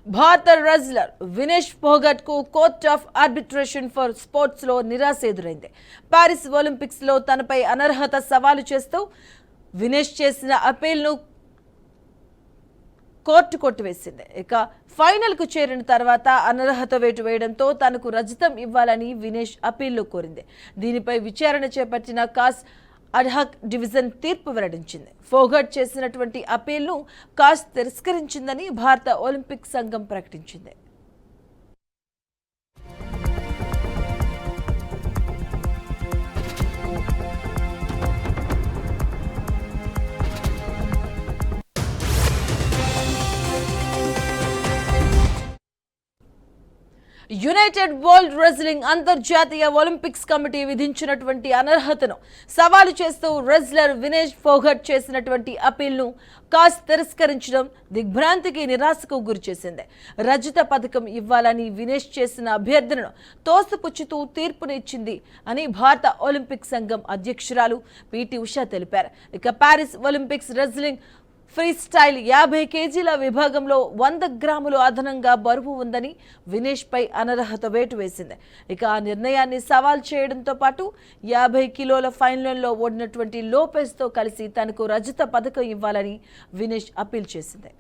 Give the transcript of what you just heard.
భారత రెజ్లర్ వినేష్ ఫోగట్ కు court of arbitration for sports లో నిరాశ ఎదురైంది. పారిస్ ఒలింపిక్స్ లో తనపై అనర్హత సవాలు చేస్తూ వినేష్ చేసిన అపీల్ ను కోర్టు కొట్టివేసింది. ఇక ఫైనల్ కు చేరిన తర్వాత అనర్హత వేటు వేయడంతో తనకు రజతం ఇవ్వాలని వినేష్ అపీల్లో కోరింది. దీనిపై విచారణ చేపట్టిన కాస్ అడ్హాక్ డివిజన్ తీర్పు వెల్లడించింది. ఫోగట్ చేసినటువంటి అపీల్ను కాస్ తిరస్కరించిందని భారత ఒలింపిక్ సంఘం ప్రకటించింది. యునైటెడ్ వరల్డ్ రెజ్లింగ్ అంతర్జాతీయ ఒలింపిక్స్ కమిటీ విధించినటువంటి అనర్హతను సవాలు చేస్తూ రెజ్లర్ వినేష్ ఫోగట్ చేసినటువంటి అపీల్ను కాస్ తిరస్కరించడం దిగ్భ్రాంతికి నిరాశకు గురిచేసింది. రజత పథకం ఇవ్వాలని వినేష్ చేసిన అభ్యర్థనను తోసిపుచ్చుతూ తీర్పునిచ్చింది అని భారత ఒలింపిక్ సంఘం అధ్యక్షురాలు పిటి ఉషా తెలిపారు. ఇక Paris Olympics wrestling free style 50 కేజీల విభాగంలో 100 గ్రాములు అదనంగా బరువు ఉందని వినేష్ పై అనర్హత వేటు వేసింది. ఇక ఆ నిర్ణయాన్ని సవాల్ చేయడంతో పాటు 50 కిలోల ఫైనల్లో ఓడినటువంటి లోపెస్ తో కలిసి తనకు రజత పథకం ఇవ్వాలని వినేష్ అపీల్ చేసింది.